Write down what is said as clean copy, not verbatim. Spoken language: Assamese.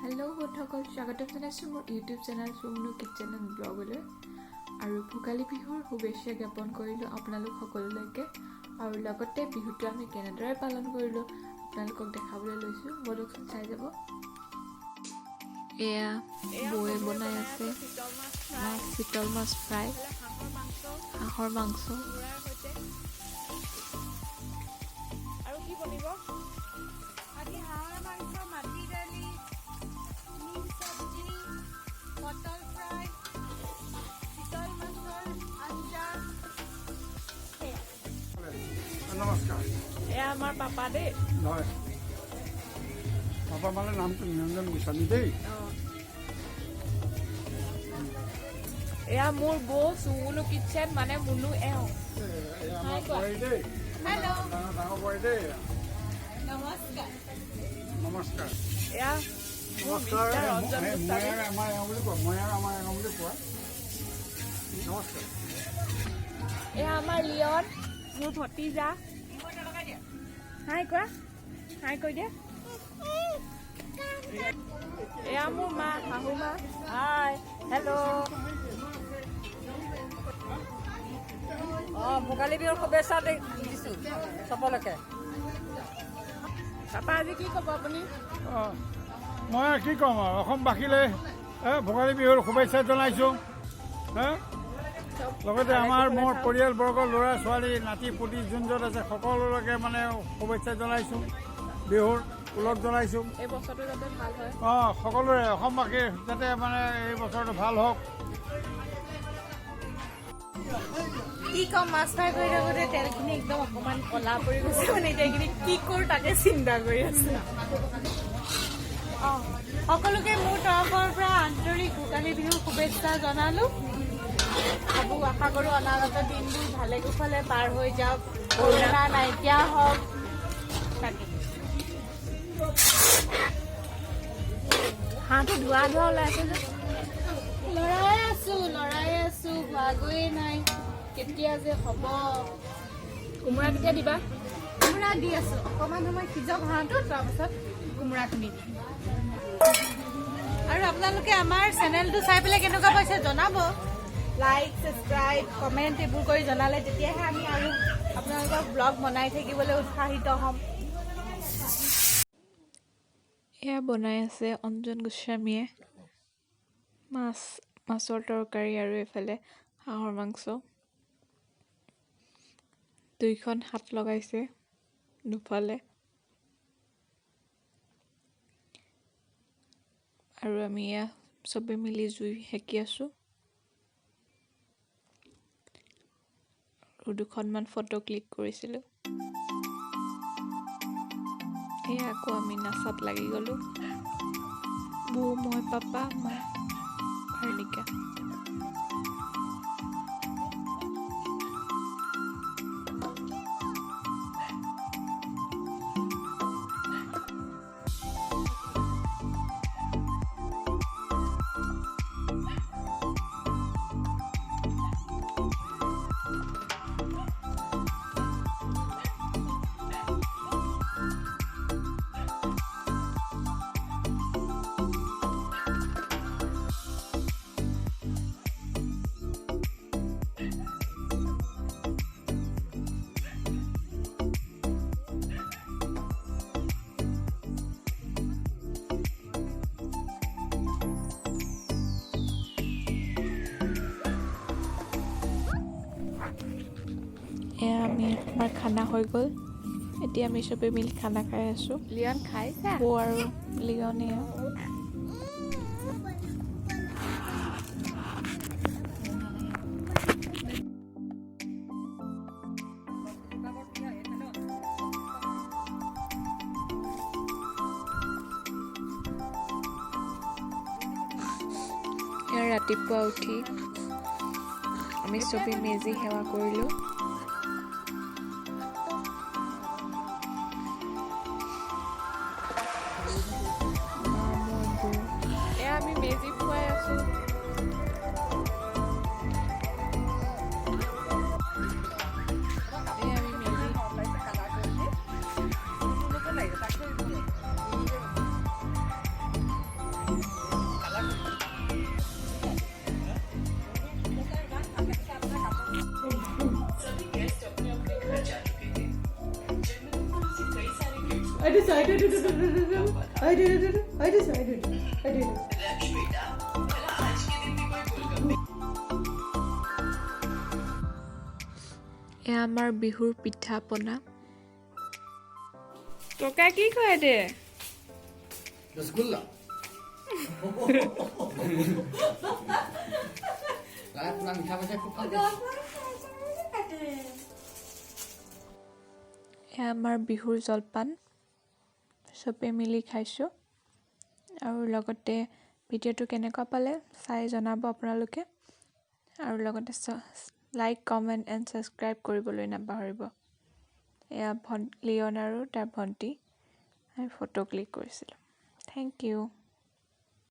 হেল্ল' বন্ধুসকল, স্বাগতম জনাইছোঁ মোৰ ইউটিউব চেনেল চুমনু কিটচেন এণ্ড ব্লগলৈ। আৰু ভোগালী বিহুৰ শুভেচ্ছা জ্ঞাপন কৰিলোঁ আপোনালোক সকলোলৈকে। আৰু লগতে বিহুটো আমি কেনেদৰে পালন কৰিলোঁ আপোনালোকক দেখাবলৈ লৈছোঁ, বলকচোন চাই যাব। এয়া বৌয়ে বনাই আছে চিতল মাছ ফ্ৰাই, হাঁহৰ মাংস আৰু কি বনিব? আজি হাঁহৰ মাংস, মাটি দালি, নিম চব্জি, পটল ফ্ৰাই, চিতল মাছৰ আঞ্জা। নমস্কাৰ। এয়া আমাৰ পাপা দেই। নহয়, পাপা মানে নামটো নিৰঞ্জন গোস্বামী দেই। এয়া মোৰ বৌ চুমনু কিটচেন, মানে মুনু এওঁ। আমাৰ বোৱাৰী দেই, হেল্ল' ডাঙৰ বোৱাৰী দেই। নমস্কাৰ। নমস্কাৰ। এয়া নমস্কাৰ। ৰঞ্জন মই গোস্বামী। আৰু আমাৰ এওঁ বুলি কোৱা, মই আৰু আমাৰ এওঁ বুলি কোৱা। নমস্কাৰ। এয়া আমাৰ লিয়ন, মোৰ ভতিজা। হাই কোৱা, হাই কৈ দিয়া। এয়া মোৰ মা, শাহু মা। হাই, হেল্ল'। ভোগালী বিহুৰ শুভেচ্ছা দিছোঁ সকলোকে। পাপা আজি কি ক'ব আপুনি? মই কি ক'ম আৰু, অসমবাসীলৈ ভোগালী বিহুৰ শুভেচ্ছা জনাইছোঁ। লগতে আমাৰ মোৰ পৰিয়ালবৰ্গ, ল'ৰা ছোৱালী, নাতি পুতি যোন য'ত আছে সকলোলৈকে মানে শুভেচ্ছা জনাইছোঁ, বিহুৰ ওলগ জনাইছোঁ। এই বছৰটো যাতে ভাল হয়। সকলোৰে অসমবাসীৰ যাতে মানে এই বছৰটো ভাল হওক। কি ক'ম, মাছ ফ্ৰাই কৰি থাকোঁতে তেলখিনি একদম অকণমান ক'লা পৰি গৈছে, মানে এতিয়া এইখিনি কি কৰোঁ তাকে চিন্তা কৰি আছোঁ। সকলোকে মোৰ তৰফৰ পৰা আন্তৰিক ভোগালী বিহুৰ শুভেচ্ছা জনালোঁ। ভাবোঁ, আশা কৰোঁ অনাগত দিনবোৰ ভালে কুশলে পাৰ হৈ যাওক, কৰোণা নাইকিয়া হওক। তাকে হাঁহটো ধোৱা ওলাইছে যে লৰাই আছোঁ, হোৱাগৈয়ে নাই। কেতিয়া যে হ'ব। কোমোৰা কেতিয়া দিবা? কোমোৰা দি আছোঁ, অকণমান সময় সিজক হাঁহটো, তাৰপাছত কোমোৰাখিনি দিম। আৰু আপোনালোকে আমাৰ চেনেলটো চাই পেলাই কেনেকুৱা পাইছে জনাব। লাইক, ছাবস্ক্ৰাইব, কমেণ্ট এইবোৰ কৰি জনালে তেতিয়াহে আমি আৰু আপোনালোকক ব্লগ বনাই থাকিবলৈ উৎসাহিত হ'ম। এয়া বনাই আছে অঞ্জন গোস্বামীয়ে মাছৰ তৰকাৰী, আৰু এইফালে হাঁহৰ মাংস। দুইখন হাত লগাইছে দুফালে। আৰু আমি এয়া চবে মিলি জুই সেকি আছোঁ। আৰু দুখনমান ফটো ক্লিক কৰিছিলোঁ। এয়া আকৌ আমি নাচাত লাগি গ'লোঁ, বৌ, মই, পাপা, মা, ভাৰ্ণিকা। এয়া আমাৰ খানা হৈ গ'ল। এতিয়া আমি চবেই মিলি খানা খাই আছোঁ। লিয়ন খাইছা? বৌ আৰু লিয়নে। এয়া ৰাতিপুৱা উঠি আমি চবেই মেজি সেৱা কৰিলোঁ। এয়া আমি মেজি ফুৱাই আছোঁ। এয়া আমি মেজি এয়া আমাৰ বিহুৰ পিঠা পনা ককা কি কয় দে रसगुल्ला अपना मीठा बच्चा खूब खाते এয়া আমাৰ বিহুৰ জলপান চবে মিলি খাইছোঁ আৰু লগতে ভিডিঅ'টো কেনেকুৱা পালে চাই জনাব আপোনালোকে আৰু লগতে লাইক কমেণ্ট এণ্ড ছাবস্ক্ৰাইব কৰিবলৈ নাপাহৰিব এয়া লিঅন আৰু তাৰ ভণ্টি আমি ফটো ক্লিক কৰিছিলোঁ থেংক ইউ